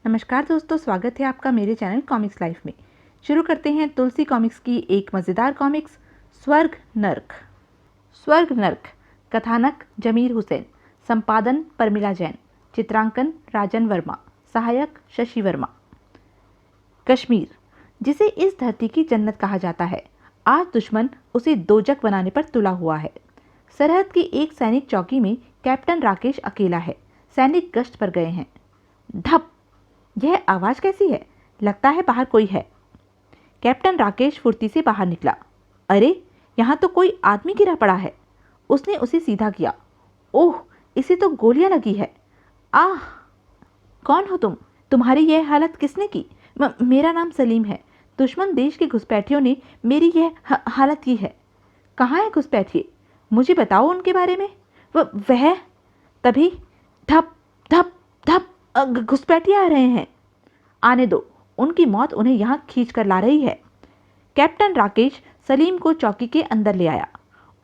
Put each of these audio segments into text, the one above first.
नमस्कार दोस्तों, स्वागत है आपका मेरे चैनल कॉमिक्स लाइफ में। शुरू करते हैं तुलसी कॉमिक्स की एक मज़ेदार कॉमिक्स, स्वर्ग नर्क। स्वर्ग नर्क, कथानक जमीर हुसैन, संपादन परमिला जैन, चित्रांकन राजन वर्मा, सहायक शशि वर्मा। कश्मीर, जिसे इस धरती की जन्नत कहा जाता है, आज दुश्मन उसे दोजक बनाने पर तुला हुआ है। सरहद की एक सैनिक चौकी में कैप्टन राकेश अकेला है। सैनिक गश्त पर गए हैं। धप! यह आवाज कैसी है? लगता है बाहर कोई है। कैप्टन राकेश फुर्ती से बाहर निकला। अरे, यहाँ तो कोई आदमी गिरा पड़ा है। उसने उसे सीधा किया। ओह, इसे तो गोलियां लगी है। आह! कौन हो तुम? तुम्हारी यह हालत किसने की? मेरा नाम सलीम है। दुश्मन देश के घुसपैठियों ने मेरी यह हालत की है। कहाँ है घुसपैठिए? मुझे बताओ उनके बारे में। वह तभी धप धप धप, घुसपैठिए आ रहे हैं। आने दो, उनकी मौत उन्हें यहाँ खींच कर ला रही है। कैप्टन राकेश सलीम को चौकी के अंदर ले आया।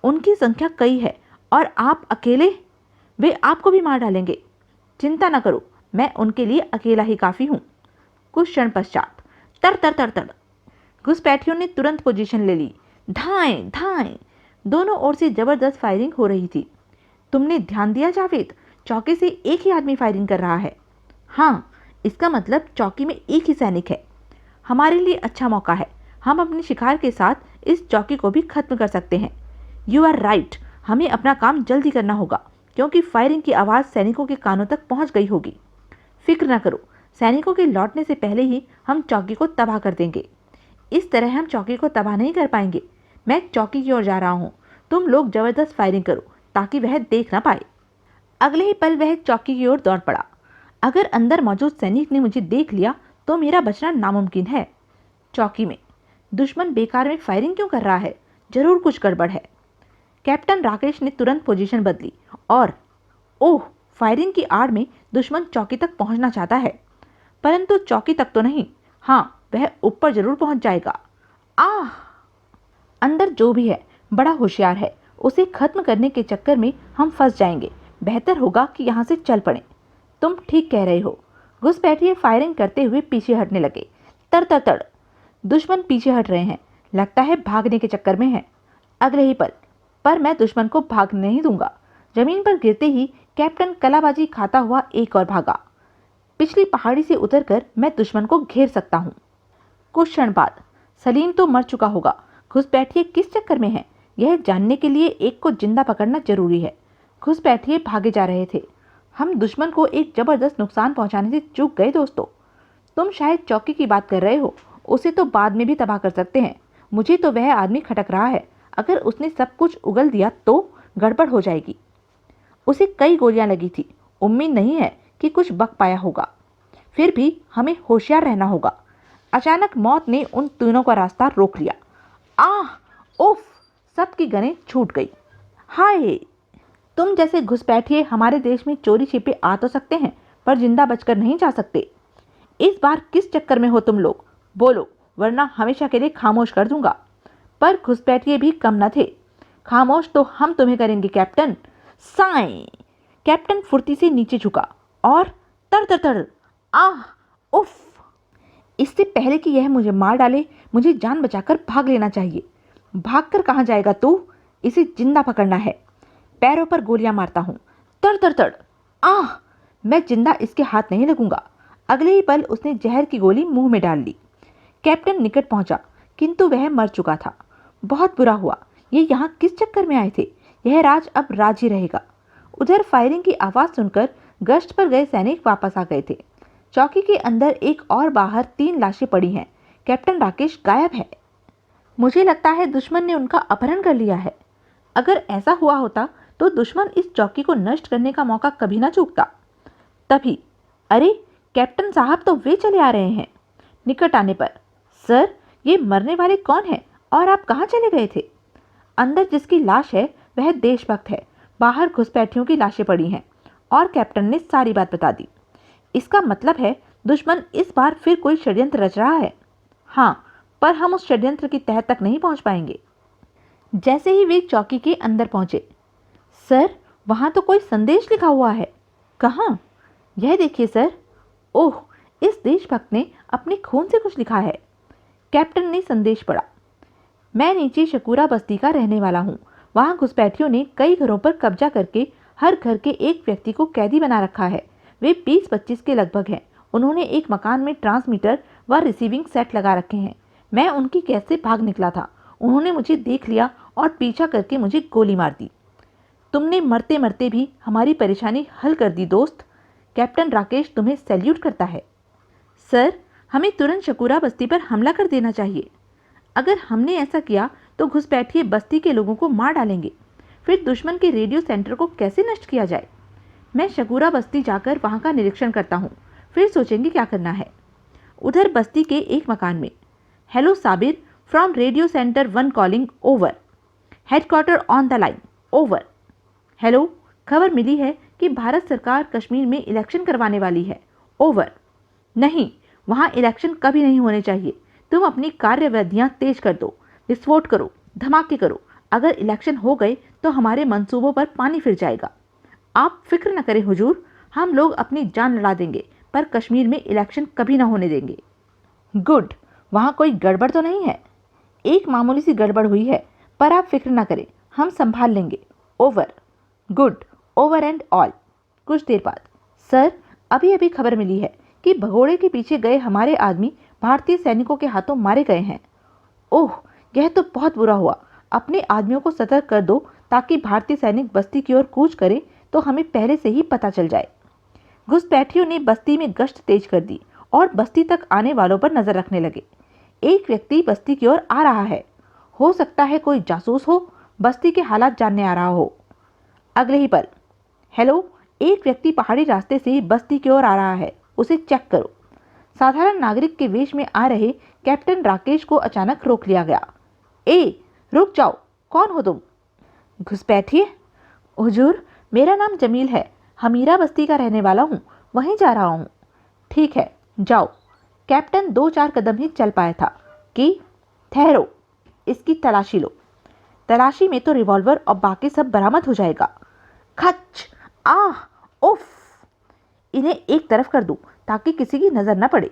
उनकी संख्या कई है और आप अकेले? वे आपको भी मार डालेंगे। चिंता न करो, मैं उनके लिए अकेला ही काफी हूँ। कुछ क्षण पश्चात तर तर तर तर घुसपैठियों ने तुरंत पोजीशन ले ली। धाएं धाएं, दोनों ओर से जबरदस्त फायरिंग हो रही थी। तुमने ध्यान दिया जावेद? चौकी से एक ही आदमी फायरिंग कर रहा है। हाँ, इसका मतलब चौकी में एक ही सैनिक है। हमारे लिए अच्छा मौका है। हम अपने शिकार के साथ इस चौकी को भी खत्म कर सकते हैं। यू आर राइट, हमें अपना काम जल्दी करना होगा क्योंकि फायरिंग की आवाज़ सैनिकों के कानों तक पहुंच गई होगी। फिक्र न करो, सैनिकों के लौटने से पहले ही हम चौकी को तबाह कर देंगे। इस तरह हम चौकी को तबाह नहीं कर पाएंगे। मैं चौकी की ओर जा रहा हूँ। तुम लोग जबरदस्त फायरिंग करो ताकि वह देख ना पाए। अगले ही पल वह चौकी की ओर दौड़ पड़ा। अगर अंदर मौजूद सैनिक ने मुझे देख लिया तो मेरा बचना नामुमकिन है। चौकी में दुश्मन बेकार में फायरिंग क्यों कर रहा है? जरूर कुछ गड़बड़ है। कैप्टन राकेश ने तुरंत पोजीशन बदली और ओह, फायरिंग की आड़ में दुश्मन चौकी तक पहुंचना चाहता है, परंतु चौकी तक तो नहीं। हाँ, वह ऊपर जरूर पहुंच जाएगा। आह! अंदर जो भी है बड़ा होशियार है। उसे खत्म करने के चक्कर में हम फंस जाएंगे। बेहतर होगा कि यहाँ से चल पड़े। तुम ठीक कह रहे हो। घुसपैठिए फायरिंग करते हुए पीछे हटने लगे। तड़ तड़ तड़, दुश्मन पीछे हट रहे हैं। लगता है भागने के चक्कर में है। अगले ही पल पर मैं दुश्मन को भागने नहीं दूंगा। जमीन पर गिरते ही कैप्टन कलाबाजी खाता हुआ एक और भागा। पिछली पहाड़ी से उतरकर मैं दुश्मन को घेर सकता हूँ। कुछ क्षण बाद सलीम तो मर चुका होगा। घुसपैठिए किस चक्कर में है, यह जानने के लिए एक को जिंदा पकड़ना जरूरी है। घुसपैठिए भागे जा रहे थे। हम दुश्मन को एक जबरदस्त नुकसान पहुंचाने से चूक गए। दोस्तों, तुम शायद चौकी की बात कर रहे हो। उसे तो बाद में भी तबाह कर सकते हैं। मुझे तो वह आदमी खटक रहा है। अगर उसने सब कुछ उगल दिया तो गड़बड़ हो जाएगी। उसे कई गोलियां लगी थी। उम्मीद नहीं है कि कुछ बक पाया होगा। फिर भी हमें होशियार रहना होगा। अचानक मौत ने उन तीनों का रास्ता रोक लिया। आह! उफ! सबकी गनें छूट गई। हाय! तुम जैसे घुसपैठिए हमारे देश में चोरी छिपे आ तो सकते हैं, पर जिंदा बचकर नहीं जा सकते। इस बार किस चक्कर में हो तुम लोग? बोलो, वरना हमेशा के लिए खामोश कर दूंगा। पर घुसपैठिए भी कम न थे। खामोश तो हम तुम्हें करेंगे कैप्टन। साई! कैप्टन फुर्ती से नीचे झुका और तर तर तर। आह! उफ! इससे पहले कि यह मुझे मार डाले, मुझे जान बचाकर भाग लेना चाहिए। भागकर कहाँ जाएगा तू? इसे जिंदा पकड़ना है। पैरों पर गोलियां मारता हूं। तड़ तड़ तड़। आह! मैं जिंदा इसके हाथ नहीं लगूंगा। अगले ही पल उसने जहर की गोली मुंह में डाल ली। कैप्टन निकट पहुंचा, किंतु वह मर चुका था। बहुत बुरा हुआ। ये यहाँ किस चक्कर में आए थे? यह राज अब राज ही रहेगा। उधर फायरिंग की आवाज सुनकर गश्त पर गए सैनिक वापस आ गए थे। चौकी के अंदर एक और बाहर 3 लाशें पड़ी हैं। कैप्टन राकेश गायब है। मुझे लगता है दुश्मन ने उनका अपहरण कर लिया है। अगर ऐसा हुआ होता तो दुश्मन इस चौकी को नष्ट करने का मौका कभी ना चूकता। तभी अरे, कैप्टन साहब तो वे चले आ रहे हैं। निकट आने पर, सर, ये मरने वाले कौन हैं और आप कहाँ चले गए थे? अंदर जिसकी लाश है वह देशभक्त है। बाहर घुसपैठियों की लाशें पड़ी हैं। और कैप्टन ने सारी बात बता दी। इसका मतलब है दुश्मन इस बार फिर कोई षड्यंत्र रच रहा है। हाँ, पर हम उस षड्यंत्र की तह तक नहीं पहुंच पाएंगे। जैसे ही वे चौकी के अंदर पहुंचे, सर, वहां तो कोई संदेश लिखा हुआ है। कहाँ? यह देखिए सर। ओह, इस देशभक्त ने अपने खून से कुछ लिखा है। कैप्टन ने संदेश पढ़ा। मैं नीचे शकूरा बस्ती का रहने वाला हूँ। वहाँ घुसपैठियों ने कई घरों पर कब्जा करके हर घर के एक व्यक्ति को कैदी बना रखा है। वे 20-25 के लगभग हैं। उन्होंने एक मकान में ट्रांसमीटर व रिसीविंग सेट लगा रखे हैं। मैं उनकी कैद से भाग निकला था। उन्होंने मुझे देख लिया और पीछा करके मुझे गोली मार दी। तुमने मरते मरते भी हमारी परेशानी हल कर दी दोस्त। कैप्टन राकेश तुम्हें सैल्यूट करता है। सर, हमें तुरंत शकूरा बस्ती पर हमला कर देना चाहिए। अगर हमने ऐसा किया तो घुसपैठिए बस्ती के लोगों को मार डालेंगे। फिर दुश्मन के रेडियो सेंटर को कैसे नष्ट किया जाए? मैं शकूरा बस्ती जाकर वहां का निरीक्षण करता हूँ, फिर सोचेंगे क्या करना है। उधर बस्ती के एक मकान में, hello Sabir, from radio centre 1 calling, over. Headquarter on the line, over. Hello, खबर मिली है कि भारत सरकार कश्मीर में इलेक्शन करवाने वाली है, ओवर। नहीं, वहां इलेक्शन कभी नहीं होने चाहिए। तुम अपनी कार्यविधियां तेज कर दो, विस्फोट करो, धमाके करो। अगर इलेक्शन हो गए तो हमारे मंसूबों पर पानी फिर जाएगा। आप फिक्र न करें हुजूर, हम लोग अपनी जान लड़ा देंगे, पर कश्मीर में इलेक्शन कभी ना होने देंगे। गुड, वहाँ कोई गड़बड़ तो नहीं है? एक मामूली सी गड़बड़ हुई है, पर आप फिक्र न करें, हम संभाल लेंगे, over. Good, over and all. कुछ देर बाद, सर, अभी अभी खबर मिली है कि भगोड़े के पीछे गए हमारे आदमी भारतीय सैनिकों के हाथों मारे गए हैं। ओह, यह तो बहुत बुरा हुआ। अपने आदमियों को सतर्क कर दो ताकि भारतीय सैनिक बस्ती की ओर कूच करें तो हमें पहले से ही पता चल जाए। घुसपैठियों ने बस्ती में गश्त तेज कर दी और बस्ती तक आने वालों पर नजर रखने लगे। एक व्यक्ति बस्ती की ओर आ रहा है। हो सकता है कोई जासूस हो, बस्ती के हालात जानने आ रहा हो। अगले ही पल, हेलो, एक व्यक्ति पहाड़ी रास्ते से बस्ती की ओर आ रहा है, उसे चेक करो। साधारण नागरिक के वेश में आ रहे कैप्टन राकेश को अचानक रोक लिया गया। ए, रुक जाओ, कौन हो तुम? घुसपैठिए? हुजूर, मेरा नाम जमील है, हमीरा बस्ती का रहने वाला हूँ, वहीं जा रहा हूँ। ठीक है, जाओ। कैप्टन 2-4 कदम ही चल पाया था कि ठहरो, इसकी तलाशी लो। तलाशी में तो रिवॉल्वर और बाकी सब बरामद हो जाएगा। खच, आह, उफ। इन्हें एक तरफ कर दूं ताकि किसी की नजर न पड़े।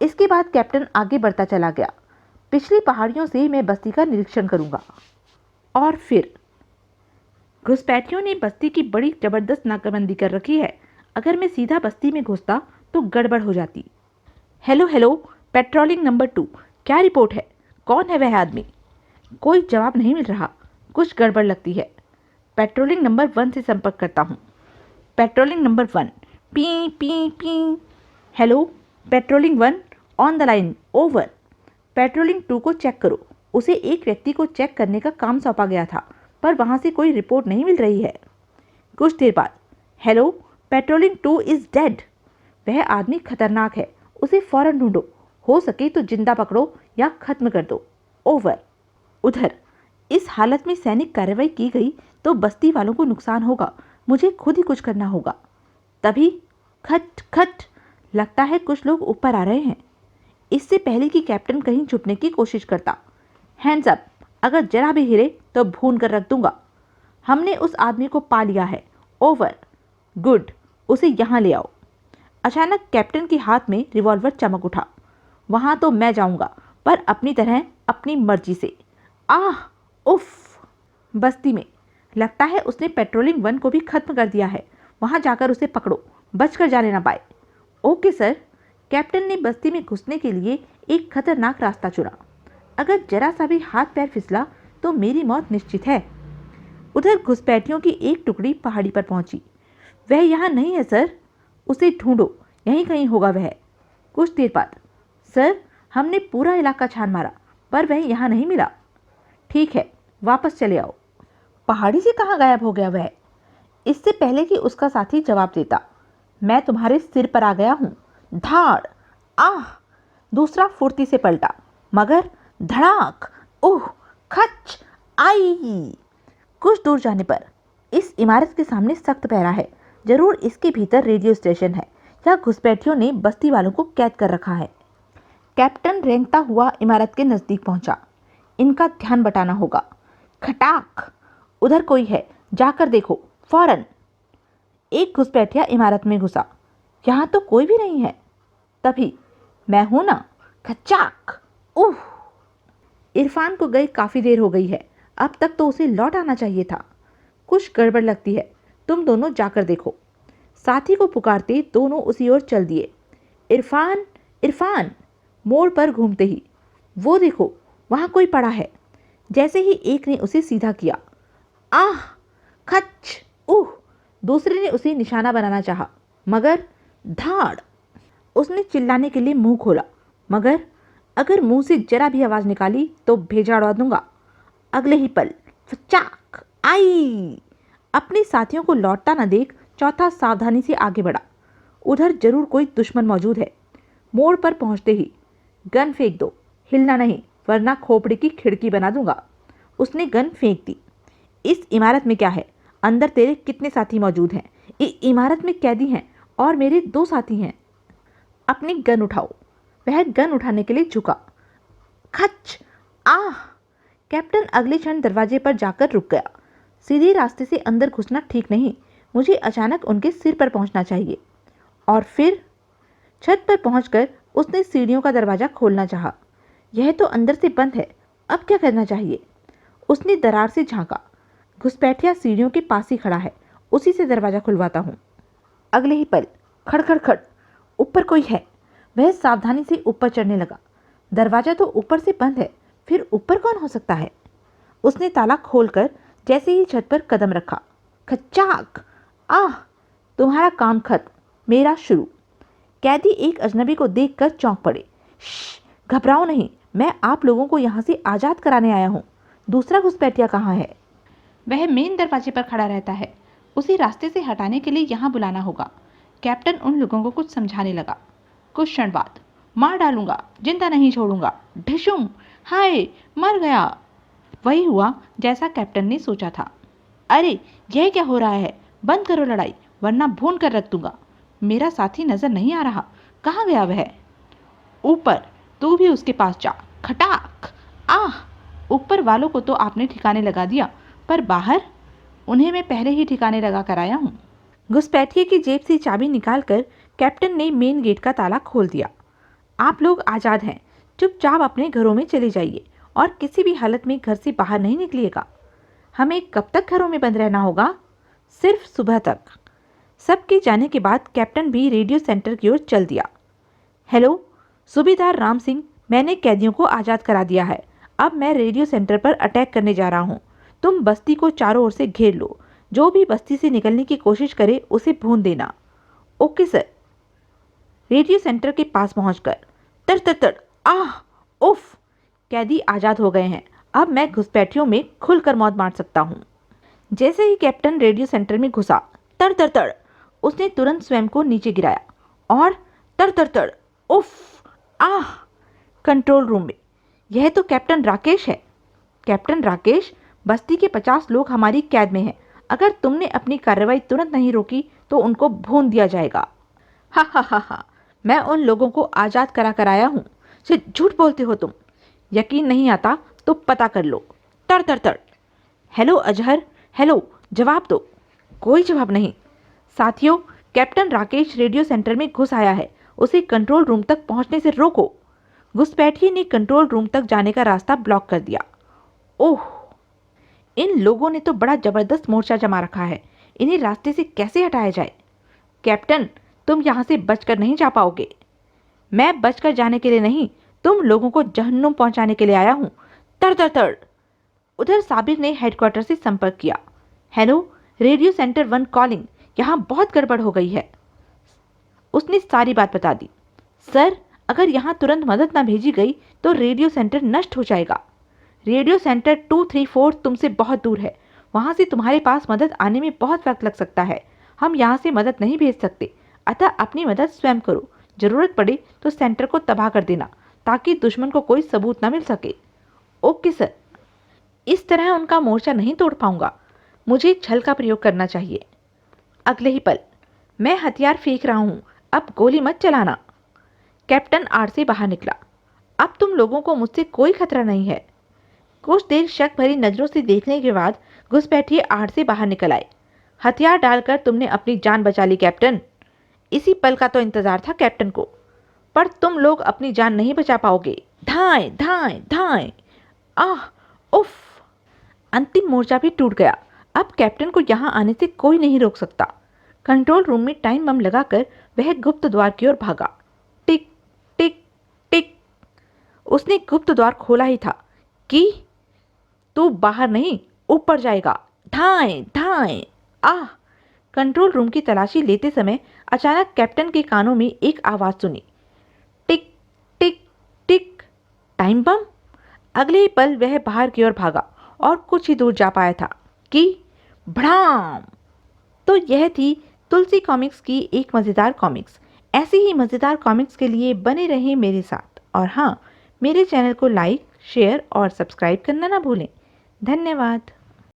इसके बाद कैप्टन आगे बढ़ता चला गया। पिछली पहाड़ियों से मैं बस्ती का निरीक्षण करूंगा। और फिर घुसपैठियों ने बस्ती की बड़ी जबरदस्त नाकाबंदी कर रखी है। अगर मैं सीधा बस्ती में घुसता तो गड़बड़ हो जाती। हेलो हेलो, पेट्रोलिंग नंबर 2, क्या रिपोर्ट है? कौन है वह आदमी? कोई जवाब नहीं मिल रहा, कुछ गड़बड़ लगती है। पेट्रोलिंग नंबर 1 से संपर्क करता हूँ। Patrolling number 1, P P P. Hello, patrolling 1 on the line, over. Patrolling 2 को चेक करो। उसे एक व्यक्ति को चेक करने का काम सौंपा गया था, पर वहां से कोई रिपोर्ट नहीं मिल रही है। कुछ देर बाद, हेलो, पेट्रोलिंग 2 इज डेड। वह आदमी खतरनाक है, उसे फौरन ढूंढो। हो सके तो जिंदा पकड़ो या खत्म कर दो, ओवर। उधर इस हालत में सैनिक कार्रवाई की गई तो बस्ती वालों को नुकसान होगा। मुझे खुद ही कुछ करना होगा। तभी खट खट, लगता है कुछ लोग ऊपर आ रहे हैं। इससे पहले कि कैप्टन कहीं छुपने की कोशिश करता, हैंड्स अप, अगर जरा भी हिले तो भून कर रख दूंगा। हमने उस आदमी को पा लिया है, ओवर। गुड, उसे यहाँ ले आओ। अचानक कैप्टन के हाथ में रिवॉल्वर चमक उठा। वहां तो मैं जाऊंगा, पर अपनी तरह, अपनी मर्जी से। आह, उफ। बस्ती में लगता है उसने पेट्रोलिंग 1 को भी खत्म कर दिया है। वहां जाकर उसे पकड़ो, बचकर जाने ना पाए। Okay sir. कैप्टन ने बस्ती में घुसने के लिए एक खतरनाक रास्ता चुना। अगर जरा सा भी हाथ पैर फिसला तो मेरी मौत निश्चित है। उधर घुसपैठियों की एक टुकड़ी पहाड़ी पर पहुंची। वह यहाँ नहीं है सर, उसे ढूंढो, यहीं कहीं होगा वह। कुछ देर बाद, सर, हमने पूरा इलाका छान मारा, पर वह यहाँ नहीं मिला। ठीक है, वापस चले आओ। पहाड़ी से कहाँ गायब हो गया वह? इससे पहले कि उसका साथी जवाब देता, मैं तुम्हारे सिर पर आ गया हूँ। धाड़, आह। दूसरा फुर्ती से पलटा, मगर धड़ाक, ओह, खच, आई। कुछ दूर जाने पर इस इमारत के सामने सख्त पहरा है। जरूर इसके भीतर रेडियो स्टेशन है या घुसपैठियों ने बस्ती वालों को कैद कर रखा है। कैप्टन रेंगता हुआ इमारत के नजदीक पहुंचा। इनका ध्यान बटाना होगा। खटाक, उधर कोई है, जाकर देखो फौरन। एक घुसपैठिया इमारत में घुसा। यहाँ तो कोई भी नहीं है। तभी, मैं हूं ना, खचाक। उह। इरफान को गई काफी देर हो गई है, अब तक तो उसे लौट आना चाहिए था। कुछ गड़बड़ लगती है, तुम दोनों जाकर देखो। साथी को पुकारते दोनों उसी ओर चल दिए। इरफान, इरफान। मोड़ पर घूमते ही, वो देखो, वहां कोई पड़ा है। जैसे ही एक ने उसे सीधा किया, आह, खच, उह। दूसरे ने उसे निशाना बनाना चाहा, मगर धाड़। उसने चिल्लाने के लिए मुंह खोला, मगर अगर मुंह से जरा भी आवाज निकाली तो भेजा उड़ा दूंगा। अगले ही पल, फचाक, आई। अपने साथियों को लौटता न देख चौथा सावधानी से आगे बढ़ा। उधर जरूर कोई दुश्मन मौजूद है। मोड़ पर पहुंचते ही, गन फेंक दो, हिलना नहीं, वरना खोपड़ी की खिड़की बना दूंगा। उसने गन फेंक दी। इस इमारत में क्या है? अंदर तेरे कितने साथी मौजूद हैं? इमारत में कैदी हैं और मेरे 2 साथी हैं। अपनी गन उठाओ। वह गन उठाने के लिए झुका। खच, आह। कैप्टन अगले क्षण दरवाजे पर जाकर रुक गया। सीधे रास्ते से अंदर घुसना ठीक नहीं, मुझे अचानक उनके सिर पर पहुंचना चाहिए। और फिर छत पर पहुंचकर उसने सीढ़ियों का दरवाजा खोलना चाहा। यह तो अंदर से बंद है, अब क्या करना चाहिए? उसने दरार से झांका। घुसपैठिया सीढ़ियों के पास ही खड़ा है, उसी से दरवाजा खुलवाता हूँ। अगले ही पल, खड़ खड़ खड़, ऊपर कोई है। वह सावधानी से ऊपर चढ़ने लगा। दरवाजा तो ऊपर से बंद है, फिर ऊपर कौन हो सकता है? उसने ताला खोलकर जैसे ही छत पर कदम रखा, खचाक, आह। तुम्हारा काम खत्म, मेरा शुरू। कैदी एक अजनबी को देखकर चौंक पड़े। घबराओ नहीं, मैं आप लोगों को यहाँ से आजाद कराने आया हूँ। दूसरा घुसपैठिया कहाँ है? वह मेन दरवाजे पर खड़ा रहता है, उसे रास्ते से हटाने के लिए यहाँ बुलाना होगा। कैप्टन उन लोगों को कुछ समझाने लगा। कुछ क्षण बाद, मार डालूंगा, जिंदा नहीं छोड़ूंगा, ढिशुम, हाय, मर गया। वही हुआ जैसा कैप्टन ने सोचा था। अरे, यह क्या हो रहा है? बंद करो लड़ाई, वरना भून कर रख दूंगा। मेरा साथी नजर नहीं आ रहा, कहाँ गया वह? ऊपर, तू भी उसके पास जा, खटाक, आह। ऊपर वालों को तो आपने ठिकाने लगा दिया, पर बाहर? उन्हें मैं पहले ही ठिकाने लगा कर आया हूँ। घुसपैठिए की जेब से चाबी निकालकर कैप्टन ने मेन गेट का ताला खोल दिया। आप लोग आजाद हैं, चुपचाप अपने घरों में चले जाइए और किसी भी हालत में घर से बाहर नहीं निकलिएगा। हमें कब तक घरों में बंद रहना होगा? सिर्फ सुबह तक। सबके जाने के बाद कैप्टन भी रेडियो सेंटर की ओर चल दिया। हेलो, सूबेदार राम सिंह, मैंने कैदियों को आज़ाद करा दिया है। अब मैं रेडियो सेंटर पर अटैक करने जा रहा हूँ। तुम बस्ती को चारों ओर से घेर लो। जो भी बस्ती से निकलने की कोशिश करे उसे भून देना। Okay sir. रेडियो सेंटर के पास पहुंचकर, तड़ तड़ तड़, आह, उफ। कैदी आज़ाद हो गए हैं। अब मैं घुसपैठियों में खुलकर मौत मार सकता हूँ। जैसे ही कैप्टन रेडियो सेंटर में घुसा, तड़ तड़ तड़, उसने तुरंत स्वयं को नीचे गिराया और तड़ तड़ तड़, उफ, आह। कंट्रोल रूम में, यह तो कैप्टन राकेश है। कैप्टन राकेश, बस्ती के 50 लोग हमारी कैद में हैं। अगर तुमने अपनी कार्रवाई तुरंत नहीं रोकी तो उनको भून दिया जाएगा। हा हा हा हा, मैं उन लोगों को आज़ाद करा कर आया हूँ। सिर्फ झूठ बोलते हो तुम। यकीन नहीं आता तो पता कर लो। तड़ तड़ तड़। हेलो अजहर, हेलो, जवाब दो। कोई जवाब नहीं। साथियों, कैप्टन राकेश रेडियो सेंटर में घुस आया है, उसे कंट्रोल रूम तक पहुंचने से रोको। घुसपैठिए ने कंट्रोल रूम तक जाने का रास्ता ब्लॉक कर दिया। ओह, इन लोगों ने तो बड़ा जबरदस्त मोर्चा जमा रखा है। इन्हें रास्ते से कैसे हटाया जाए? कैप्टन, तुम यहाँ से बचकर नहीं जा पाओगे। मैं बचकर जाने के लिए नहीं, तुम लोगों को जहन्नुम पहुंचाने के लिए आया हूँ। तड़ तड़ तड़। उधर साबिर ने हेडक्वार्टर से संपर्क किया। हेलो, रेडियो सेंटर 1 कॉलिंग, यहाँ बहुत गड़बड़ हो गई है। उसने सारी बात बता दी। सर, अगर यहाँ तुरंत मदद न भेजी गई तो रेडियो सेंटर नष्ट हो जाएगा। रेडियो सेंटर 234 तुमसे बहुत दूर है। वहाँ से तुम्हारे पास मदद आने में बहुत वक्त लग सकता है। हम यहाँ से मदद नहीं भेज सकते, अतः अपनी मदद स्वयं करो। जरूरत पड़े तो सेंटर को तबाह कर देना, ताकि दुश्मन को कोई सबूत न मिल सके। Okay sir. इस तरह उनका मोर्चा नहीं तोड़ पाऊंगा, मुझे छल का प्रयोग करना चाहिए। अगले ही पल, मैं हथियार फेंक रहा हूँ, अब गोली मत चलाना। कैप्टन आड़ से बाहर निकला। अब तुम लोगों को मुझसे कोई खतरा नहीं है। कुछ देर शक भरी नजरों से देखने के बाद घुसपैठिए आड़ से बाहर निकल आए। हथियार डालकर तुमने अपनी जान बचा ली कैप्टन। इसी पल का तो इंतजार था कैप्टन को। पर तुम लोग अपनी जान नहीं बचा पाओगे। धाएं धाएं धाएं। आह, उफ। अंतिम मोर्चा भी टूट गया। अब कैप्टन को यहाँ आने से कोई नहीं रोक सकता। कंट्रोल रूम में टाइम बम लगाकर वह गुप्त द्वार की ओर भागा। टिक टिक टिक। उसने गुप्त द्वार खोला ही था कि तू बाहर नहीं, ऊपर जाएगा। धाएं धाएं। आह। कंट्रोल रूम की तलाशी लेते समय अचानक कैप्टन के कानों में एक आवाज सुनी। Tick tick tick. Time bomb. अगले ही पल वह बाहर की ओर भागा और कुछ ही दूर जा पाया था कि भड़ाम। तो यह थी तुलसी कॉमिक्स की एक मज़ेदार कॉमिक्स। ऐसी ही मज़ेदार कॉमिक्स के लिए बने रहें मेरे साथ। और हाँ, मेरे चैनल को लाइक, शेयर और सब्सक्राइब करना ना भूलें। धन्यवाद।